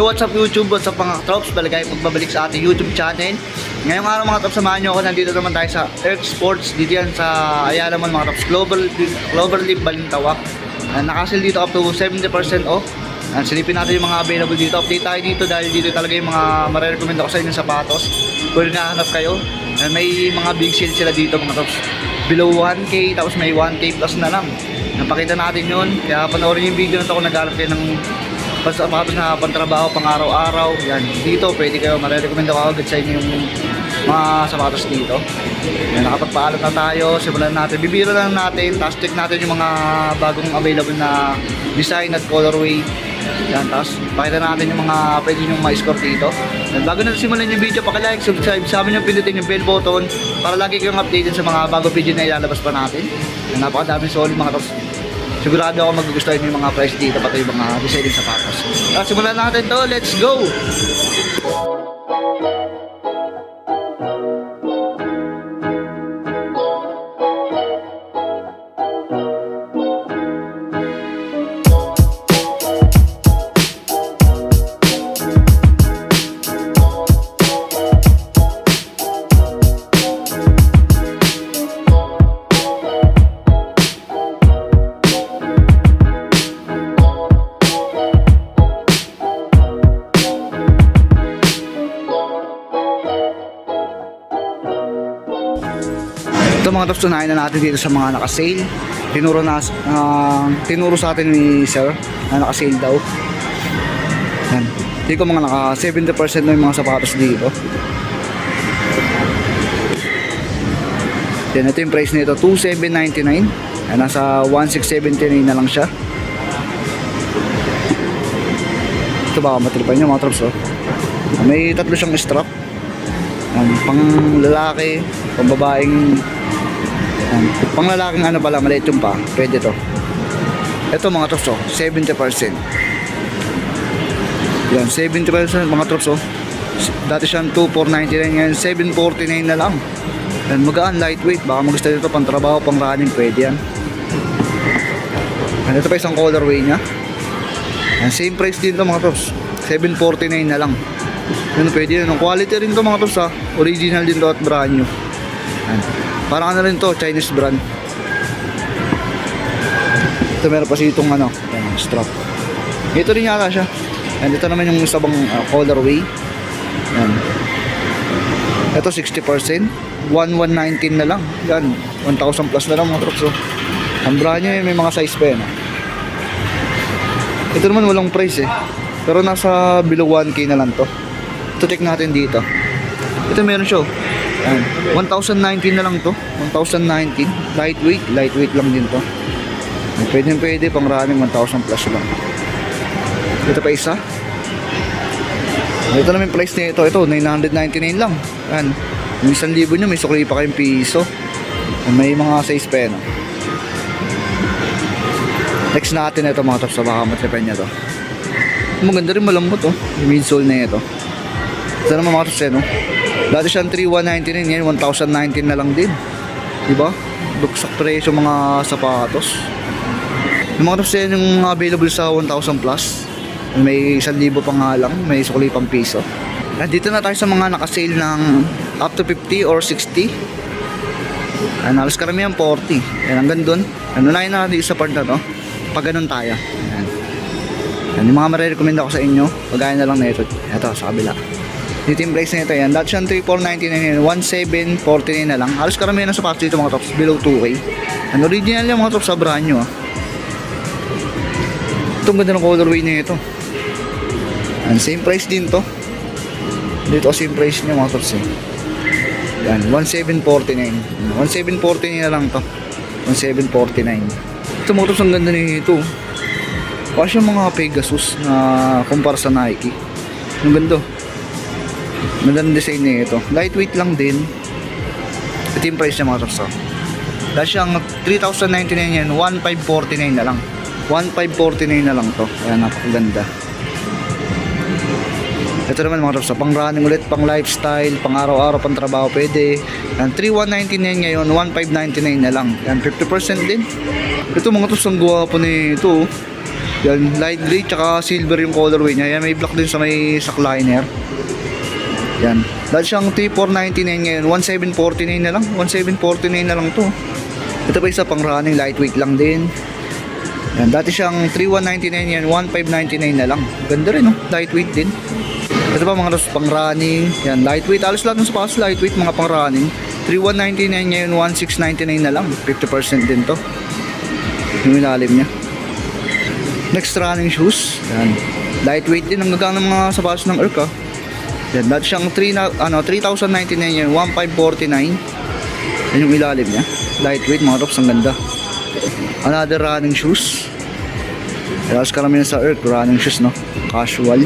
Yo, what's up YouTube? What's up mga trops? Magbabalik sa ating YouTube channel. Ngayong araw mga trops, samahan nyo ako. Nandito naman tayo sa Earth Sports. Dito yan sa Ayala naman mga trops. Cloverleaf Balintawak. Nakasil dito up to 70% off. Silipin natin yung mga available dito. Update tayo dito dahil dito talaga yung mga marirecommend ako sa inyo sapatos. Kung nakahanap kayo, may mga big sale sila dito mga trops. Below 1K, tapos may 1K plus na lang. Napakita natin yun. Kaya panoorin yung video na ito kung naghanap kayo ng sapatos na pantrabaho, pang araw-araw. Yan, dito pwede kayo, marirecommend ako agad sa inyo yung mga sapatos dito. Yan, nakapagpaalam na tayo, simulan natin, bibiro lang natin, tapos check natin yung mga bagong available na design at colorway. Yan, tapos pakita natin yung mga pwede nyo ma-score dito. Yan, bago natin simulan yung video, paki-like, subscribe, sa amin yung pindutin yung bell button para lagi kayong updated sa mga bagong video na ilalabas pa natin. Yan, napakadaming solid mga tops. Sigurado ako magugustuhan nyo yung mga price dito, pati yung mga designing sapatos. Simulan natin to, let's go! Ito mga tops, tunahin na natin dito sa mga naka-sale. Tinuro sa atin ni sir na naka-sale daw. Yan. Hindi ko mga naka 70% na yung mga sapatos dito. Yan, ito yung price nito, 2,799. Yan, nasa 1,679 na lang siya. Ito baka matripan nyo mga tops, oh. May tatlo siyang strap. Yan, pang lalaki, pang babaeng. Pang lalaking ano pala, maliit yung pa, pwede to. Ito mga trops, 70%. Yan, 70% mga trops, dati siyang 2,499, ngayon 7,49 na lang. Yan, magaan, lightweight, baka magustuhan dito pang trabaho, pang running, pwede yan. Yan, ito pa isang colorway nya. Yan, same price din to mga trops, 7,49 na lang. Yan, pwede yan, quality rin to mga trops, original din to at brand new. Yan. Parang ano rin to, Chinese brand. Ito meron pa siya itong ano, strap. Ito rin yata siya. And ito naman yung isang colorway. Yan. Ito 60%, 1,119 na lang. Yan, 1,000 plus na lang mga trops. Ang brand nyo may mga size pa yan. Ito naman walang price pero nasa below 1K na lang to. Ito check natin dito. Ito meron siya. 1,019 na lang to, 1,019, lightweight lang din to. Pwede pang running, 1,000 plus lang. Ito pa isa. Ito naman yung price nito, ito 999 lang. Yan, yung 1,000 nyo may sukli pa kayong piso. May mga size pa yan. Next natin ito mga tops, baka matripan nya to. Maganda rin, malambot yung midsole na ito. Ito naman mga tops dati siyang 3,199, ngayon 1,019 na lang din. Diba? Buksak presyo mga sapatos. Yung mga tops yan yung available sa 1,000 plus. May 1,000 pa nga lang, may sukli pang piso. Nandito na tayo sa mga nakasale ng up to 50 or 60. Halos karamihan 40. Yan, hanggang dun. Unahin na natin sa part na to. Pag ganun tayo. Yan, yung mga marirecommend ako sa inyo, pagaya na lang na ito. Ito, sa kabila. Dito yung price na ito yan. Dati siyang 3,499, 1,749 na lang. Halos karamihan ng sapatos dito mga tops, below 2K. Ang original yung mga tops sa brand nyo. Itong ganda ng colorway na ito. And same price din to. Dito same price nyo mga tops Yan, 1,749. 1,749 na lang to. 1,749. Ito mga tops, ang ganda nito. Para siyang mga Pegasus na kumpara sa Nike. Ang ganda. Magandang design na ito. Lightweight lang din. Ito yung price niya mga tops. Dahil siyang 3,099 yan, 1,549 na lang. 1,549 na lang to. Ayan, napakaganda. Ito naman mga tops, pang running ulit, pang lifestyle, pang araw-araw, pang trabaho, pwede. Yan, 3,199 ngayon, 1,599 na lang. Yan, 50% din. Ito mga tops, ang guwapo nito. Yan, light gray tsaka silver yung colorway niya. Yan, may black din sa may sackliner. Yan. Dahil siyang 3499 ngayon, 1749 na lang. 1749 na lang to. Ito pa isa pang running, lightweight lang din. Yan, dati siyang 3199 yan, 1599 na lang. Ganda rin, no? Lightweight din. Ito pa mga pang running. Yan, lightweight. Alos lahat ng sapatos lightweight, mga pang running. 3199 ngayon, 1699 na lang. 50% din to. Yung ilalim niya. Next, running shoes. Yan. Lightweight din. Ang gagang ng mga sapatos ng Erk, ha. Yan, dati siyang 3,099 yan, 1,549. Yan yung ilalim niya. Lightweight, mga tops, ang ganda. Another running shoes. Halos karamihan sa Erk, running shoes, no? Casual.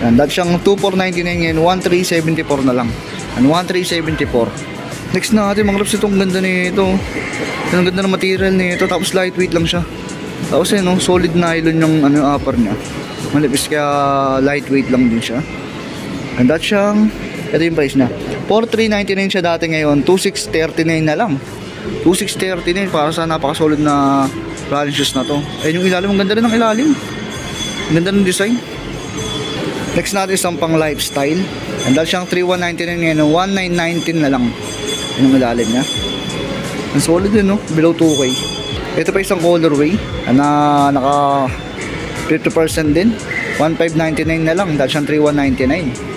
Yan, dati siyang 2,499 yan, 1,374 na lang. Yan, 1,374. Next natin, mga tops, itong ganda nito. Ang ganda ng material nito, tapos lightweight lang siya. Tapos yun, no? Solid nylon yung upper niya. Malipis kaya lightweight lang din siya. And that's siyang, ito yung price na 4,399 siya dati, ngayon 2,639 na lang. 2,639 para sa napakasolid na running shoes na to. Ayun yung ilalim, ang ganda rin ng ilalim. Ang ganda ng design. Next natin isang pang lifestyle. And that's siyang 3,199 ngayon, 1,919 na lang. Ayun yung ilalim niya. Ang solid din, no? Below 2K. Ito pa isang colorway na naka 50% din, 1,599 na lang. That's siyang 3,199.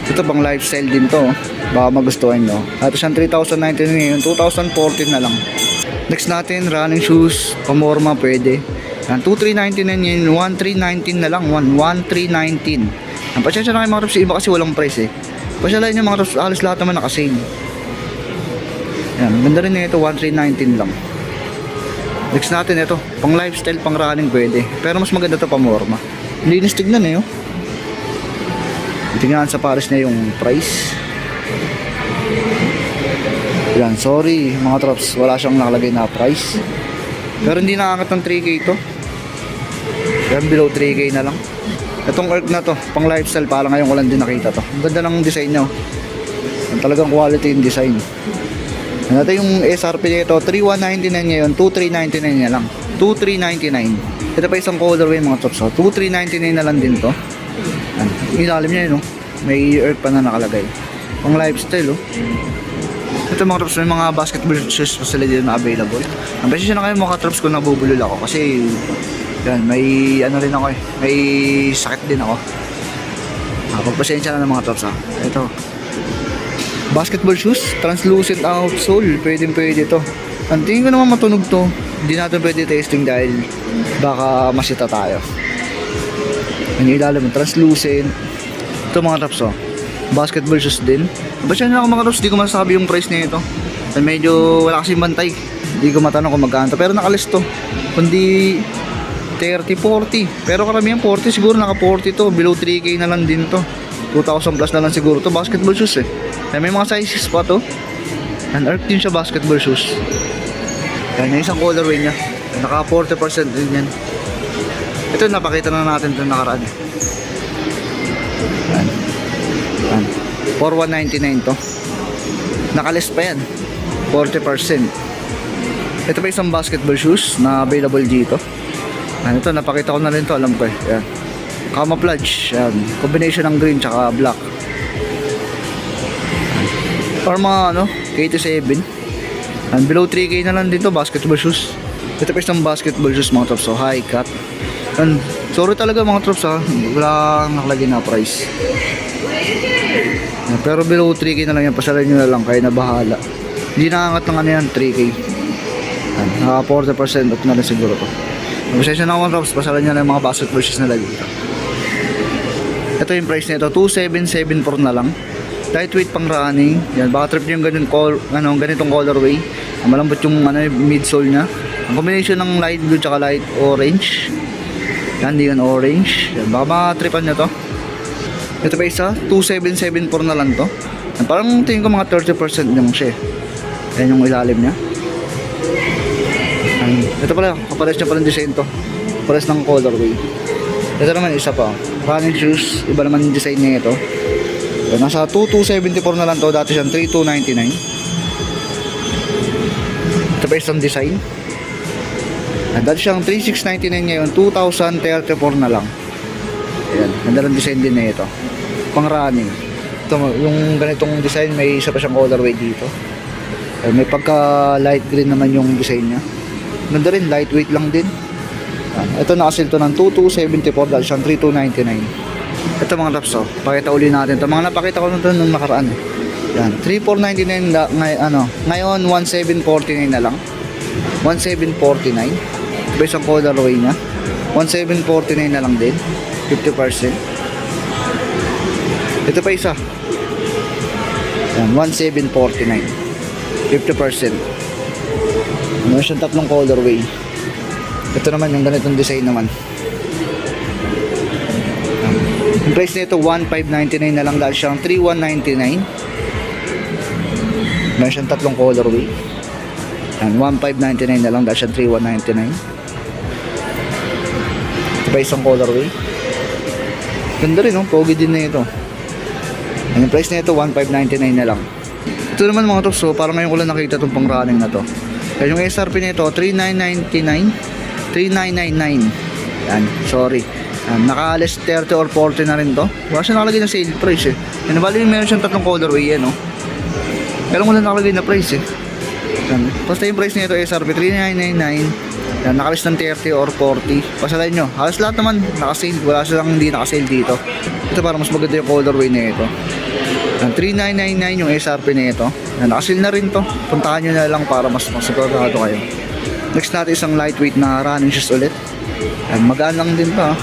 Ito pang lifestyle din to, baka magustuhan nyo. Ito siyang 3,099 ngayon, 2,014 na lang. Next natin, running shoes, pamorma pwede. Yan, 2,399 ngayon, 1,319 na lang. 1,319. Ang pasensya na kayo mga tops, iba kasi walang price eh. Pasyalain nyo mga tops, halos lahat naman nakasale. Yan, ganda rin nito, 1,319 lang. Next natin ito, pang lifestyle, pang running pwede. Pero mas maganda to pamorma. Linis tignan eh, oh. Tingnan sa Paris na yung price. Yan, sorry mga trops, wala siyang nakalagay na price. Pero hindi nakakat ng 3K ito. Yan, below 3K na lang. Itong Erk na to, pang lifestyle, parang ngayon ko lang din nakita to. Ang ganda ng design niya, oh. Talagang quality yung design. Yan, ito yung SRP nito, 3,199 ngayon, 2,399 na lang. 2,399. Ito pa isang colorway mga trops, oh. 2,399 na lang din to. Yan, ilalim niya yun, oh. May Erk pa na nakalagay. Pang lifestyle, oh. Ito mga trops, may mga basketball shoes pa sila dito na available. Ang beses na kayo mga trops kung nabubulol ako kasi yan, may ano rin ako eh, may sakit din ako. Pagpasensya na ng mga trops, ha. Ito, basketball shoes, translucent outsole, pwede ito. Ang tingin ko naman matunog to. Hindi natin pwede testing dahil baka masita tayo. Ang ilalim, translucent. Ito mga tops, oh. Basketball shoes din. Basta na ako mga tops, di ko masasabi yung price na ito. Medyo wala kasing bantay. Hindi ko matanong kung magkano. Pero nakalist to. Kundi 30, 40. Pero karamihan 40, siguro naka 40 to. Below 3K na lang din to. 2,000 plus na lang siguro to. Basketball shoes eh. May mga sizes pa to. And Erk din siya, basketball shoes. Yan, yung isang colorway niya. Naka 40% din yan. Ito, napakita na natin ito nakaraan. Yan. Yan. 4,199 to. Nakalist pa yan. 40%. Ito pa isang basketball shoes na available dito. Yan, ito, napakita ko na rin to. Alam ko eh. Yan. Camouflage. Yan. Combination ng green tsaka black. Or mga ano, K27. And below 3K na lang dito, basketball shoes. Ito pa isang basketball shoes mga trops. So high cut. And sorry talaga mga trops, ha. Wala nakalagay na price. Pero below 3K na lang yan. Pasalan nyo na lang, kayo na bahala. Hindi nakangat ng ano yan, 3K. Naka 40% off na lang siguro to. Pasensya na mga trops, pasalan nyo na yung mga basketball shoes na lagi. Ito yung price nito, 2,774 na lang. Lightweight pang running. Yan, baka trip nyo yung ganitong colorway. Malambot yung midsole nya. Ang combination ng light blue tsaka light orange. Yan, di yan orange. Yan, baka matripan nyo to. Ito pa isa, 2,774 na lang to. Yan, parang tingin ko mga 30% yung siya. Yan yung ilalim nya. Yan, ito pala, kapares nyo pala yung design to. Kapares ng colorway. Ito naman isa pa. Running shoes, iba naman yung design niya ito. So, nasa 2,274 na lang to. Dati siyang 3,299. Ito pa isang design. And dahil siyang 3,699 ngayon, 2,034 na lang. Ayan, ganda ng design din na ito. Pang running. Ito, yung ganitong design, may isa pa siyang colorway dito. Ayan, may pagka light green naman yung design niya. Ganda rin, lightweight lang din. Ayan, ito nakasil to ng 2,274 dahil siyang 3,299. Ito mga tops, oh, pakita uli natin ito. Mga napakita ko nito nung nakaraan. Yan, 3,499 ngayon 1,749 na lang. 1,749. Ito isang colorway niya. 1,749 na lang din. 50%. Ito pa isa. Yan, 1,749. 50%. Meron siyang tatlong colorway. Ito naman yung ganitong design naman. Yung price nito 1,599 na lang dahil siyang 3,199. Meron siyang tatlong colorway. Yan, 1,599 na lang dahil siyang 3,199. Ito pa isang colorway. Ganda rin, oh. Pogi din na ito. Yung price nito 1,599 na lang. Ito naman mga tops, so parang ngayon ko lang nakita itong pang running na to. Kaya yung SRP nito 3,999. 3,999. Yan, sorry. Naka-less 30 or 40 na rin to. Wala siya nakalagay na sale price eh. Yan, bali meron siyang tatlong colorway yan, oh. Kailan ko lang nakalagay na price eh. Yan. Basta yung price nito SRP 3,999. Yan, naka-less ng 30 or 40. Pasalain nyo, halos lahat naman naka-sale. Wala silang hindi naka-sale dito. Ito para mas maganda yung colorway na ito. Yan, 3,999 yung SRP na ito. Yan, naka-sale na rin to. Puntahan nyo na lang para mas sigurado kayo. Next natin isang lightweight na running shoes ulit. Yan, magaan lang din to, ha.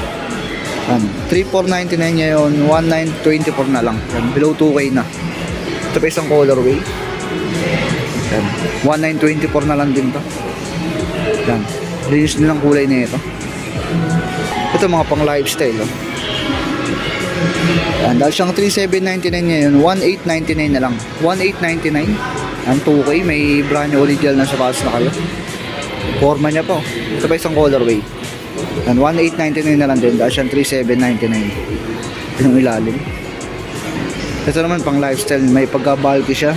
3,499 ngayon, 1,924 na lang. Yan, below 2K na. Ito pa isang colorway. Yan, 1,924 na lang din to. Yan, linis din ang kulay na ito. Ito mga pang lifestyle, oh. Yan, dahil siyang 3,799 ngayon, 1,899 na lang. 1,899. Yan, 2K, may brand new original na sapatos na kayo. Forma niya po. Ito pa isang colorway. Yan, 1,899 na lang din dahil siyang 3,799. Yung ilalim. Ito naman pang lifestyle, may pagka-bulky siya.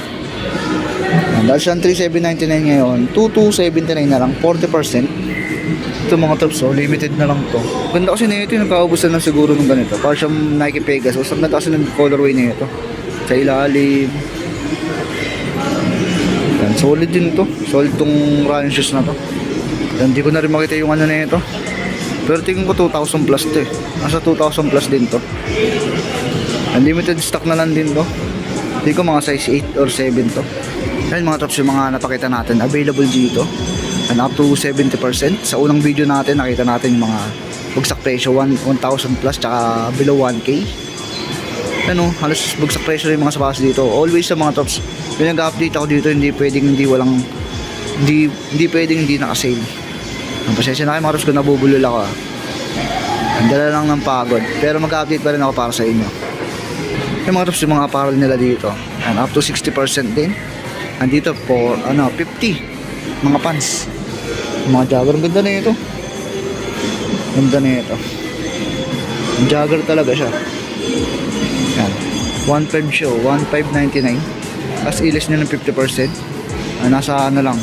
Yan, dahil siyang 3,799 ngayon, 2,279 na lang, 40%. Ito mga tops, oh, limited na lang to. Ganda kasi na ito, yung nakaubusan na siguro ng ganito. Para siyang Nike Pegasus. Ang ganda kasi ng colorway na ito. Sa ilalim. Yan, solid din to. Solid tong running shoes na to. Yan, hindi ko na rin makita yung ano na ito. Pero tingin ko 2,000 plus to eh. Nasa 2,000 plus din to. Unlimited stock na lang din to. Hindi ko mga size 8 or 7 to. Yan mga tops yung mga napakita natin. Available dito. And up to 70%. Sa unang video natin, nakita natin yung mga bagsak presyo 1,000 plus tsaka below 1K. Ano, halos bagsak presyo rin yung mga sapatos dito. Always sa mga tops, yung nag-update ako dito, hindi pwedeng hindi pwedeng hindi naka-sale. Ang pasensya na kayo mga tops kung nabubulol ako. Ang dala lang ng pagod. Pero mag-update pa rin ako para sa inyo. Yung mga tops, yung mga apparel nila dito. And up to 60% din. Andito for 50. Mga pants. Mga jogger. Ang ganda na ito. Ganda na ito. Ang jogger talaga siya. Yan. 1,500 siya. 1,599. As ilis nyo ng 50%. Nasa ano lang.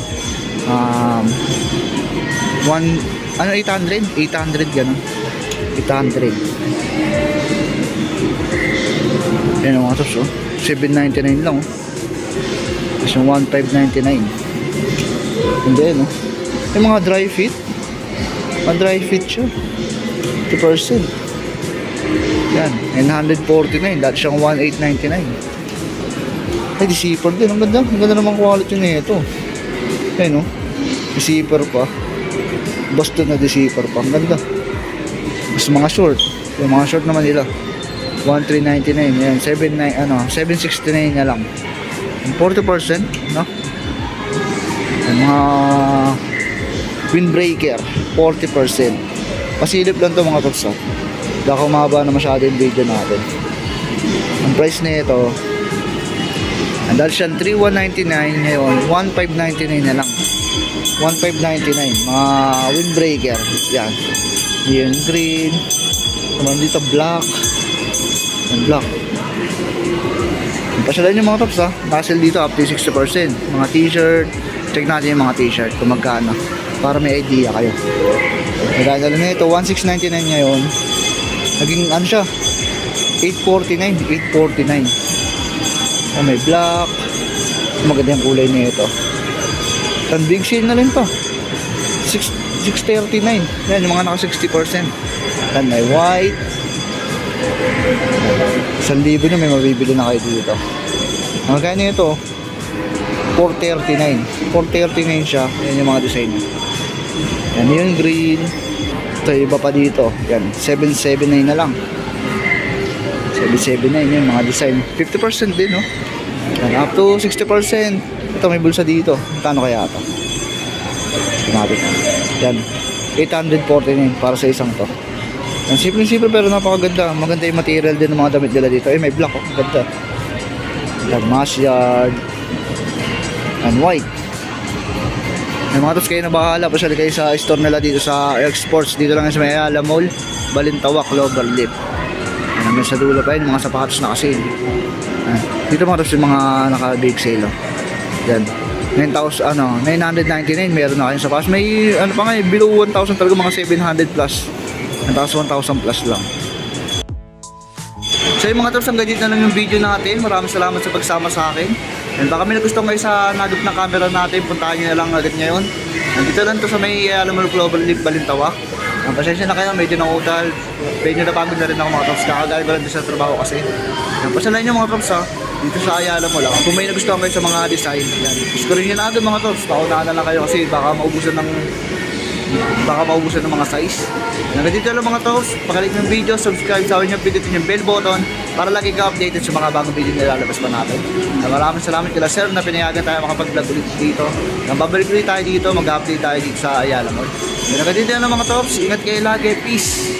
800? 800 ganun. 800. Yan ang mga tops, oh. 799 lang, oh. Tapos yung 1,599. Hindi, no? Yung mga dry fit. Mga dry fit siya. 2%. Yan. 949. Dati siyang 1,899. Ay, di zipper din. Ang ganda. Ang ganda naman quality na ito. Ayun, no? Di zipper pa. Basta na di zipper pa. Ang ganda. Mas mga short. Yung mga short naman nila. 1,399. Yan. 769 na lang. 40%, no? Yung mga windbreaker, 40%. Pasilip lang to mga tops, oh. Baka umaba na masyado yung video natin. Ang price na ito, dahil siyang 3,199 ngayon, 1,599 na lang. 1,599. Mga windbreaker. Yan. Yung green. Naman dito black. Yung black. Pasyalan yung mga tops, ha. Naka-sale dito up to 60%. Mga t-shirt. Check natin yung mga t-shirt kung magkano. para may idea kayo. Magkano na ito, 1699 ngayon. Naging ano siya, 849. May black. Maganda yung kulay na ito. Tan big sale na rin to. 639. Yan, yung mga naka 60%. Tan may white. 1,000 nyo may mabibili na kayo dito. Magkano ito? 439. 439 siya. Yan yung mga design. Yan yung green. Ito iba pa dito. Yan, 779 na lang. 779 yung mga design. 50% din, no? Yan, up to 60%. Ito may bulsa dito. Magkano kaya ito? Yan, 849 para sa isang to. Yan, simple pero napakaganda. Maganda yung material din ng mga damit nila dito. May black, oh. Ganda. Yan, masyard. And white. Yung mga tops kayo na bahala. Pasali kayo sa store nila dito sa Exports. Dito lang sa Mayala Mall, Balintawak, Cloverleaf. Yan, sa dulo pa yun, mga sapatos na kasi. Dito mga tops yung mga naka-big sale. Oh. Yan. 999 meron na kayong sapatos. May ano pa nga, below 1,000 talaga, mga 700 plus. 1,000 plus lang. So yung mga tops, hanggang dito na lang yung video natin. Maraming salamat sa pagsama sa akin. And baka may nagustuhan kayo sa nagap na camera natin, puntahan nyo na lang agad ngayon. Nandito lang to sa may alam mo Cloverleaf, Balintawak. Ang pasensya na kayo, medyo na-udal. Medyo napagod na rin ako mga tops. Kakagaling ko lang din sa trabaho kasi. Ang pasalain nyo mga tops ha, dito sa Ayala mo lang. Kung may nagustuhan kayo sa mga design, yan. Gusto rin nyo na agad mga tops. Paunahan na lang kayo kasi baka maubusan ng mga size. Hanggang dito lang mga tops. Pakalik ng video, subscribe sa akin yung pindutin yung bell button para lagi ka updated sa mga bagong video na lalabas pa natin. Maraming salamat kila sir na pinayagan tayo makapag-vlog ulit dito. Babalik ulit tayo dito, mag-update tayo dito sa Ayala Mall. Hanggang dito lang mga tops. Ingat kayo lagi. Peace!